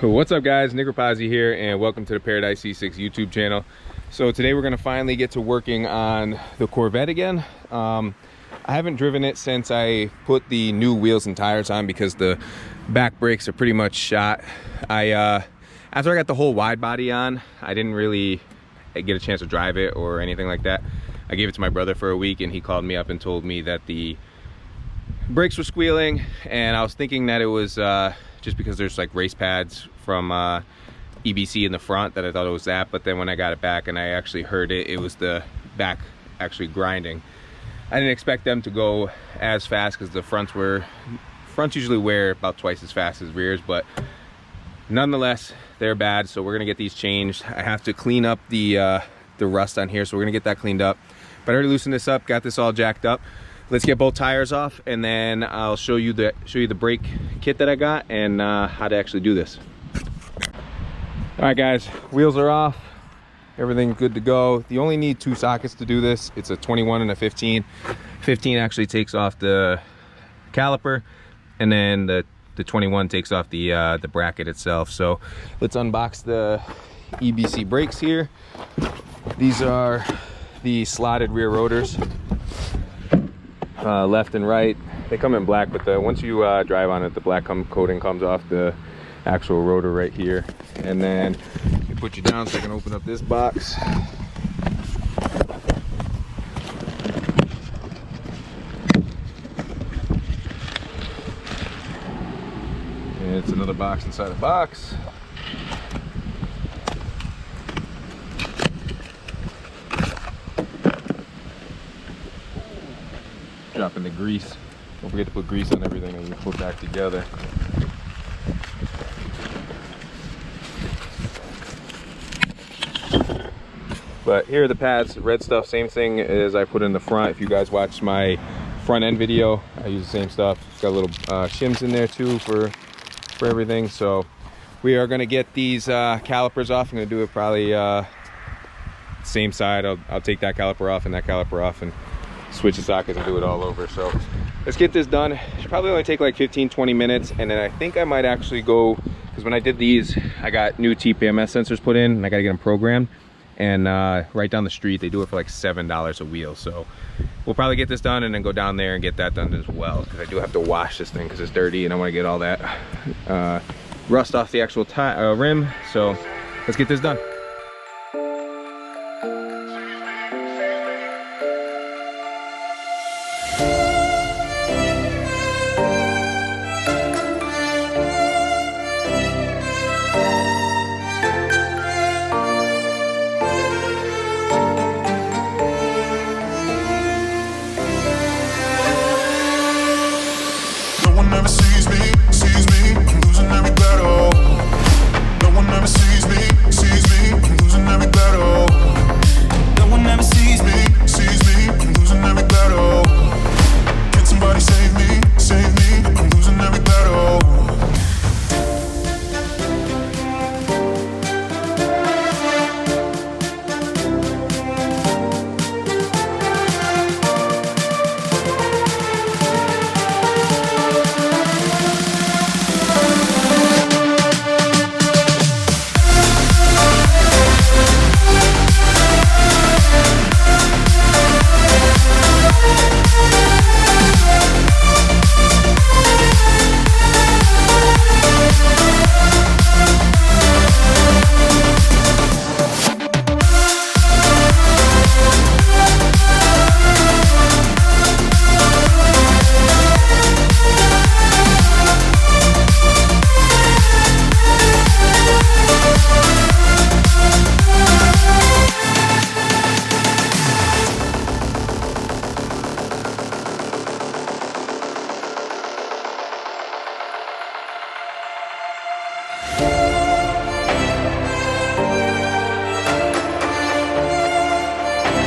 What's up guys, Nick Rapazzi here and welcome to the Paradise C6 YouTube channel. So today we're going to finally get to working on the Corvette again. I haven't driven it since I put the new wheels and tires on because the back brakes are pretty much shot. After I got the whole wide body on, I didn't really get a chance to drive it or anything like that. I gave it to my brother for a week and he called me up and told me that the brakes were squealing, and I was thinking that it was just because there's like race pads from EBC in the front, that I thought it was that. But then when I got it back and I actually heard it, it was the back actually grinding. I didn't expect them to go as fast because the fronts usually wear about twice as fast as rears, but nonetheless they're bad. So we're gonna get these changed. I have to clean up the rust on here, so we're gonna get that cleaned up. But I already loosened this up, got this all jacked up. Let's get both tires off and then I'll show you the brake kit that I got and how to actually do this. All right guys, wheels are off, everything's good to go. You only need 2 sockets to do this. It's a 21 and a 15. 15 actually takes off the caliper, and then the 21 takes off the bracket itself. So let's unbox the EBC brakes here. These are the slotted rear rotors. Left and right, they come in black, but once you drive on it, the black coating comes off the actual rotor right here. And then you put you down so I can open up this box. And it's another box inside a box. Dropping the grease. Don't forget to put grease on everything and you put back together. But here are the pads, red stuff, same thing as I put in the front. If you guys watched my front end video, I use the same stuff. It's got little shims in there too for everything. So we are gonna get these calipers off. I'm gonna do it probably same side. I'll take that caliper off and that caliper off and switch the sockets and do it all over. So let's get this done. It should probably only take like 15-20 minutes, and then I think I might actually go, because when I did these I got new tpms sensors put in and I got to get them programmed, and right down the street they do it for like $7 a wheel. So we'll probably get this done and then go down there and get that done as well, because I do have to wash this thing because it's dirty and I want to get all that rust off the actual rim. So let's get this done.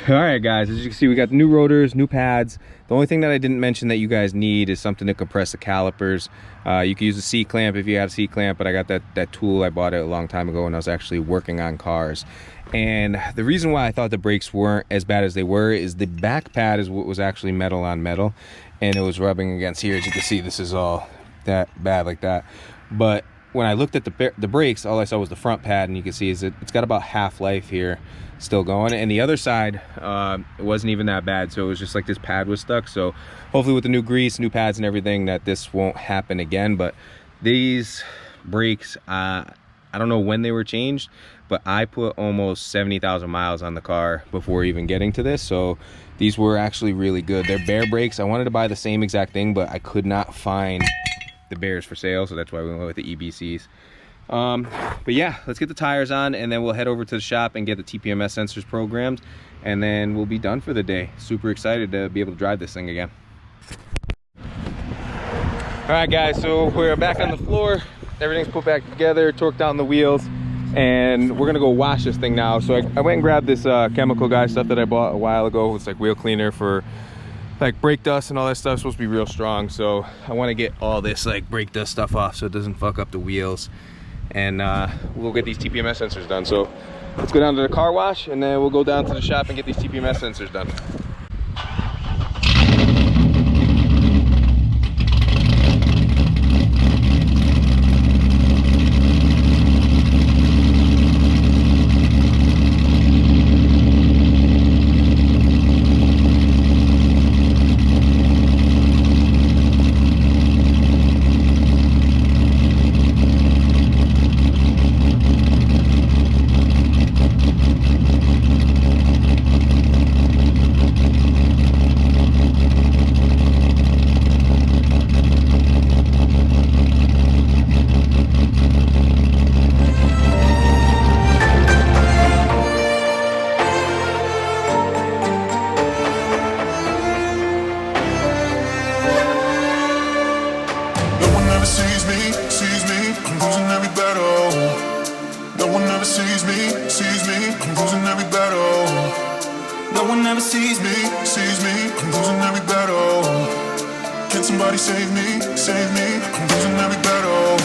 All right guys, as you can see, we got new rotors, new pads. The only thing that I didn't mention that you guys need is something to compress the calipers. You can use a C-clamp if you have a C-clamp, but I got that tool. I bought it a long time ago when I was actually working on cars. And the reason why I thought the brakes weren't as bad as they were is the back pad is what was actually metal on metal, and it was rubbing against here. As you can see, this is all that bad like that. But when I looked at the brakes, all I saw was the front pad, and you can see is it's got about half life here still going, and the other side it wasn't even that bad, so it was just like this pad was stuck. So hopefully with the new grease, new pads and everything, that this won't happen again. But these brakes, I don't know when they were changed, but I put almost 70,000 miles on the car before even getting to this, so these were actually really good. They're Bear brakes. I wanted to buy the same exact thing, but I could not find the Bears for sale, so that's why we went with the EBCs. But yeah, let's get the tires on, and then we'll head over to the shop and get the TPMS sensors programmed, and then we'll be done for the day. Super excited to be able to drive this thing again. All right guys, so we're back on the floor. Everything's put back together, torqued down the wheels, and we're gonna go wash this thing now. So I went and grabbed this chemical guy stuff that I bought a while ago. It's like wheel cleaner for like brake dust and all that stuff. It's supposed to be real strong, so I want to get all this like brake dust stuff off so it doesn't fuck up the wheels, and we'll get these TPMS sensors done. So let's go down to the car wash, and then we'll go down to the shop and get these TPMS sensors done. Somebody save me, I'm losing every battle. Can somebody save me, I'm losing every battle.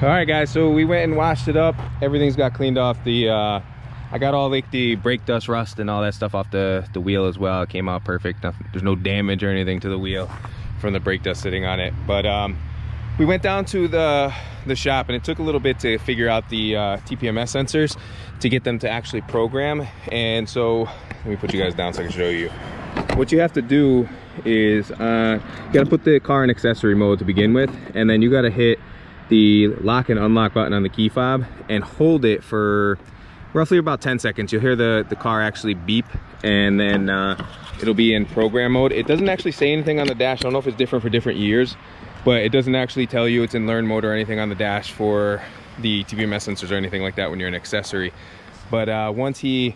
All right guys, so we went and washed it up. Everything's got cleaned off. The I got all like the brake dust, rust and all that stuff off the wheel as well. It came out perfect. Nothing, there's no damage or anything to the wheel from the brake dust sitting on it. But we went down to the shop, and it took a little bit to figure out the TPMS sensors to get them to actually program. And so let me put you guys down so I can show you. What you have to do is you gotta put the car in accessory mode to begin with, and then you gotta hit the lock and unlock button on the key fob and hold it for roughly about 10 seconds. You'll hear the car actually beep, and then it'll be in program mode. It doesn't actually say anything on the dash. I don't know if it's different for different years, but it doesn't actually tell you it's in learn mode or anything on the dash for the TPMS sensors or anything like that when you're an accessory. But once he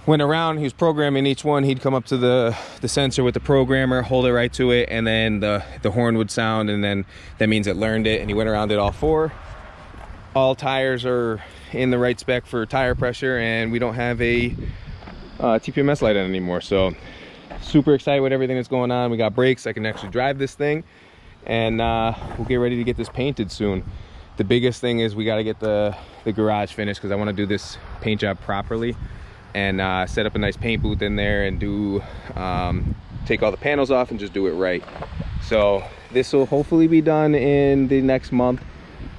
went around, he was programming each one, he'd come up to the sensor with the programmer, hold it right to it, and then the horn would sound, and then that means it learned it, and he went around it all four. All tires are in the right spec for tire pressure, and we don't have a TPMS light on anymore. So super excited with everything that's going on. We got brakes, I can actually drive this thing, and we'll get ready to get this painted soon. The biggest thing is we got to get the garage finished, because I want to do this paint job properly and set up a nice paint booth in there and do take all the panels off and just do it right. So this will hopefully be done in the next month.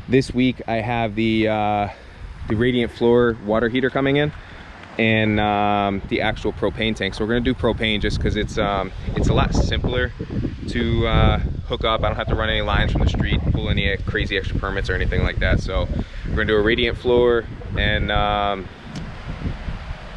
This week I have the radiant floor water heater coming in, and the actual propane tank. So we're gonna do propane just because it's a lot simpler to hook up. I don't have to run any lines from the street, pull any crazy extra permits or anything like that. So we're gonna do a radiant floor, and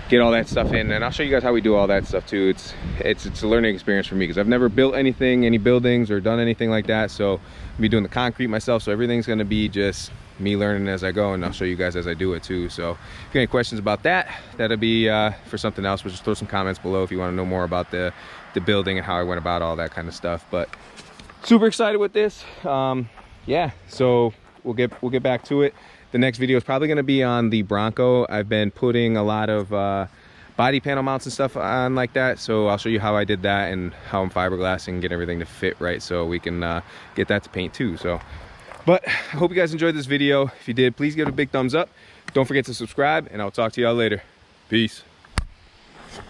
get all that stuff in, and I'll show you guys how we do all that stuff too. It's a learning experience for me because I've never built anything, any buildings or done anything like that. So I'll be doing the concrete myself, so everything's going to be just me learning as I go, and I'll show you guys as I do it too. So if you have any questions about that, that'll be for something else, but just throw some comments below if you want to know more about the building and how I went about all that kind of stuff. But super excited with this. Yeah, so we'll get back to it. The next video is probably going to be on the Bronco. I've been putting a lot of body panel mounts and stuff on like that, so I'll show you how I did that and how I'm fiberglassing and get everything to fit right so we can get that to paint too. So, but I hope you guys enjoyed this video. If you did, please give it a big thumbs up. Don't forget to subscribe, and I'll talk to y'all later. Peace.